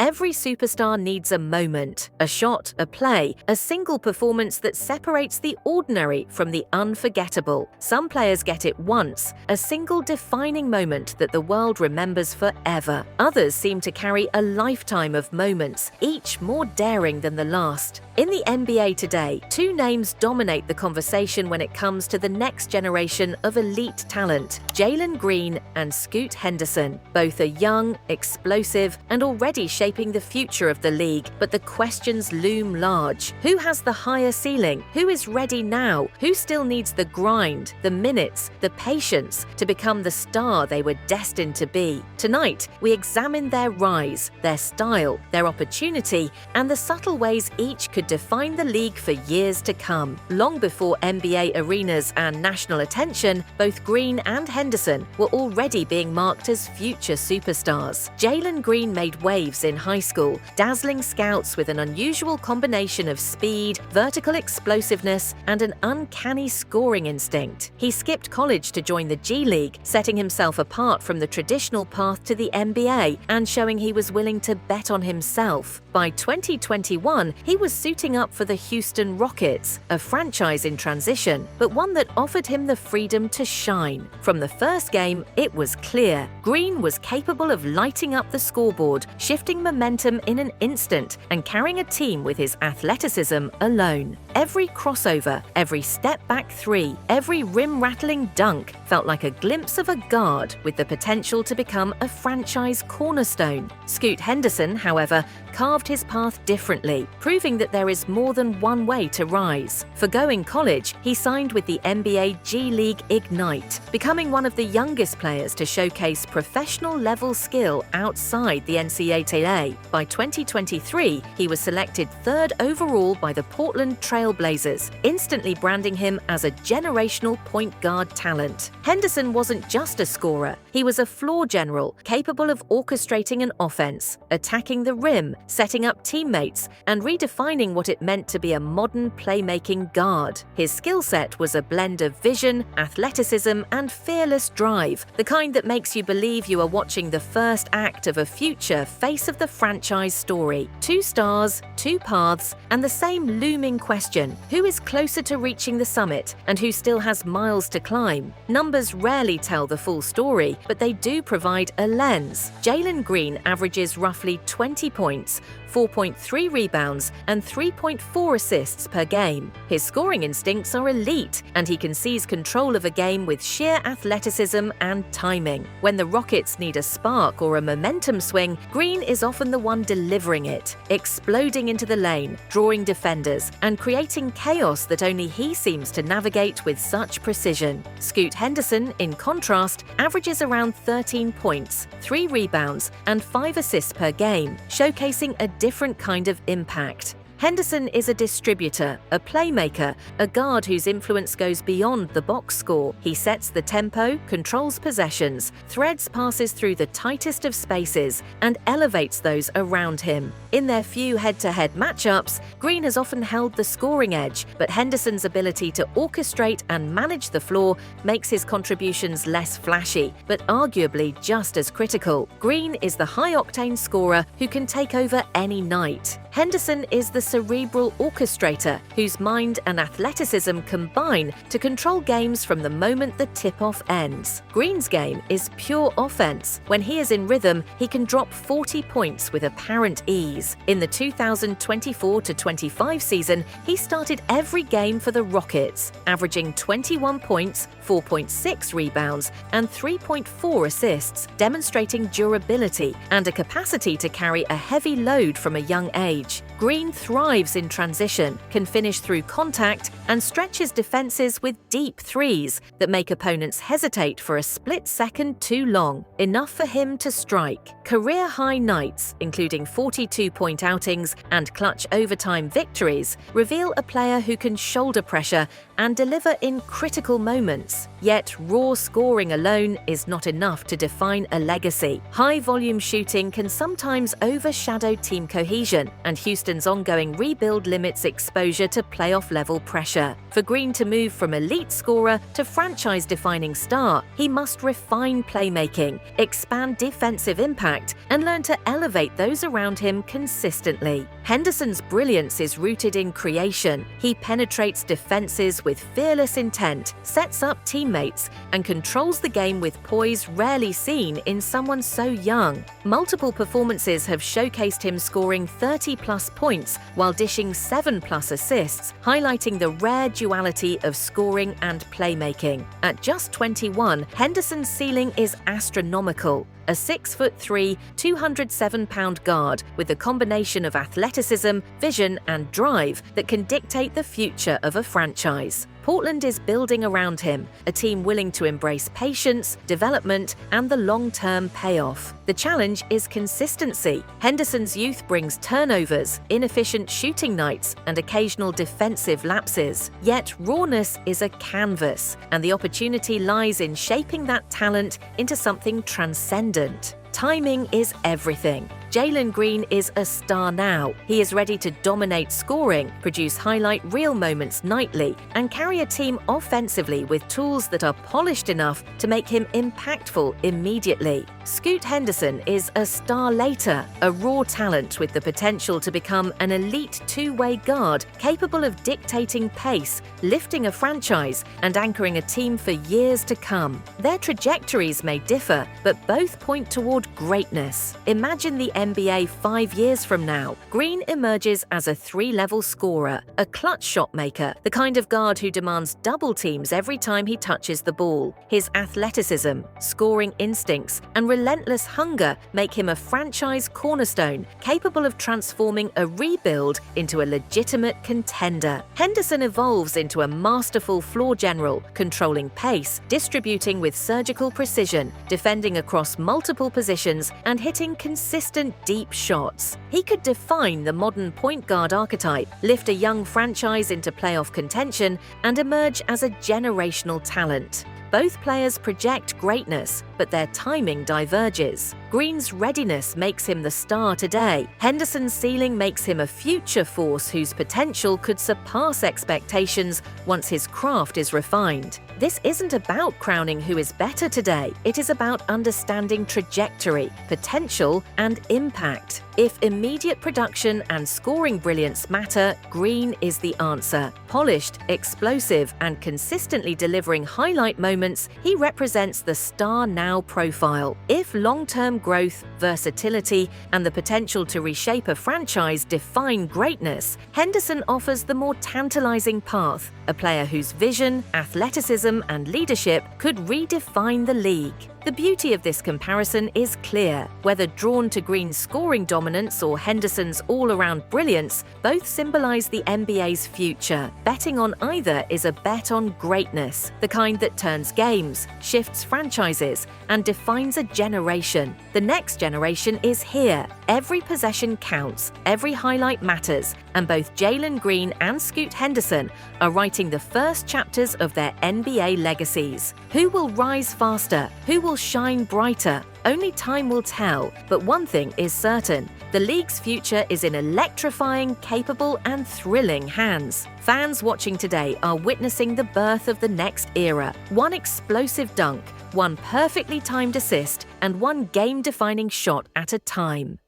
Every superstar needs a moment, a shot, a play, a single performance that separates the ordinary from the unforgettable. Some players get it once, a single defining moment that the world remembers forever. Others seem to carry a lifetime of moments, each more daring than the last. In the NBA today, two names dominate the conversation when it comes to the next generation of elite talent: Jalen Green and Scoot Henderson. Both are young, explosive, and already shaping the future of the league, but the questions loom large. Who has the higher ceiling? Who is ready now? Who still needs the grind, the minutes, the patience to become the star they were destined to be? Tonight, we examine their rise, their style, their opportunity, and the subtle ways each could define the league for years to come. Long before NBA arenas and national attention, both Green and Henderson were already being marked as future superstars. Jalen Green made waves in high school, dazzling scouts with an unusual combination of speed, vertical explosiveness, and an uncanny scoring instinct. He skipped college to join the G League, setting himself apart from the traditional path to the NBA and showing he was willing to bet on himself. By 2021, he was suiting up for the Houston Rockets, a franchise in transition, but one that offered him the freedom to shine. From the first game, it was clear. Green was capable of lighting up the scoreboard, shifting momentum in an instant, and carrying a team with his athleticism alone. Every crossover, every step-back three, every rim-rattling dunk felt like a glimpse of a guard with the potential to become a franchise cornerstone. Scoot Henderson, however, carved his path differently, proving that there is more than one way to rise. Forgoing college, he signed with the NBA G League Ignite, becoming one of the youngest players to showcase professional-level skill outside the NCAA. By 2023, he was selected third overall by the Portland Trail Blazers, instantly branding him as a generational point guard talent. Henderson wasn't just a scorer, he was a floor general, capable of orchestrating an offense, attacking the rim, setting up teammates, and redefining what it meant to be a modern playmaking guard. His skill set was a blend of vision, athleticism, and fearless drive, the kind that makes you believe you are watching the first act of a future face of the franchise story. Two stars, two paths, and the same looming question: who is closer to reaching the summit and who still has miles to climb? Numbers rarely tell the full story, but they do provide a lens. Jalen Green averages roughly 20 points, 4.3 rebounds, and 3.4 assists per game. His scoring instincts are elite, and he can seize control of a game with sheer athleticism and timing. When the Rockets need a spark or a momentum swing, Green is often the one delivering it, exploding into the lane, drawing defenders, and creating chaos that only he seems to navigate with such precision. Scoot Henderson, in contrast, averages around 13 points, 3 rebounds, and 5 assists per game, showcasing a different kind of impact. Henderson is a distributor, a playmaker, a guard whose influence goes beyond the box score. He sets the tempo, controls possessions, threads passes through the tightest of spaces, and elevates those around him. In their few head-to-head matchups, Green has often held the scoring edge, but Henderson's ability to orchestrate and manage the floor makes his contributions less flashy, but arguably just as critical. Green is the high-octane scorer who can take over any night. Henderson is the cerebral orchestrator whose mind and athleticism combine to control games from the moment the tip-off ends. Green's game is pure offense. When he is in rhythm, he can drop 40 points with apparent ease. In the 2024-25 season, he started every game for the Rockets, averaging 21 points, 4.6 rebounds, and 3.4 assists, demonstrating durability and a capacity to carry a heavy load from a young age. Green thrives in transition, can finish through contact, and stretches defenses with deep threes that make opponents hesitate for a split second too long, enough for him to strike. Career-high nights, including 42-point outings and clutch overtime victories, reveal a player who can shoulder pressure and deliver in critical moments. Yet, raw scoring alone is not enough to define a legacy. High-volume shooting can sometimes overshadow team cohesion, and Houston's ongoing rebuild limits exposure to playoff-level pressure. pressure. For Green to move from elite scorer to franchise-defining star, he must refine playmaking, expand defensive impact, and learn to elevate those around him consistently. Henderson's brilliance is rooted in creation. He penetrates defenses with fearless intent, sets up teammates, and controls the game with poise rarely seen in someone so young. Multiple performances have showcased him scoring 30-plus points while dishing 7-plus assists, highlighting the rare duality of scoring and playmaking. At just 21, Henderson's ceiling is astronomical. A 6'3", 207-pound guard with a combination of athleticism, vision, and drive that can dictate the future of a franchise. Portland is building around him, a team willing to embrace patience, development, and the long-term payoff. The challenge is consistency. Henderson's youth brings turnovers, inefficient shooting nights, and occasional defensive lapses. Yet rawness is a canvas, and the opportunity lies in shaping that talent into something transcendent. Timing is everything. Jalen Green is a star now. He is ready to dominate scoring, produce highlight reel moments nightly, and carry a team offensively with tools that are polished enough to make him impactful immediately. Scoot Henderson is a star later, a raw talent with the potential to become an elite two-way guard capable of dictating pace, lifting a franchise, and anchoring a team for years to come. Their trajectories may differ, but both point toward greatness. Imagine the NBA 5 years from now. Green emerges as a 3-level scorer, a clutch shot maker, the kind of guard who demands double teams every time he touches the ball. His athleticism, scoring instincts, and relentless hunger make him a franchise cornerstone, capable of transforming a rebuild into a legitimate contender. Henderson evolves into a masterful floor general, controlling pace, distributing with surgical precision, defending across multiple positions, and hitting consistent deep shots. He could define the modern point guard archetype, lift a young franchise into playoff contention, and emerge as a generational talent. Both players project greatness, but their timing diverges. Green's readiness makes him the star today. Henderson's ceiling makes him a future force whose potential could surpass expectations once his craft is refined. This isn't about crowning who is better today. It is about understanding trajectory, potential, and impact. If immediate production and scoring brilliance matter, Green is the answer. Polished, explosive, and consistently delivering highlight moments, he represents the star now profile. If long-term growth, versatility, and the potential to reshape a franchise define greatness, Henderson offers the more tantalizing path, a player whose vision, athleticism, and leadership could redefine the league. The beauty of this comparison is clear. Whether drawn to Green's scoring dominance or Henderson's all-around brilliance, both symbolize the NBA's future. Betting on either is a bet on greatness, the kind that turns games, shifts franchises, and defines a generation. The next generation is here. Every possession counts, every highlight matters, and both Jalen Green and Scoot Henderson are writing the first chapters of their NBA legacies. Who will rise faster? Who will shine brighter? Only time will tell, but one thing is certain. The league's future is in electrifying, capable, and thrilling hands. Fans watching today are witnessing the birth of the next era. One explosive dunk, one perfectly timed assist, and one game-defining shot at a time.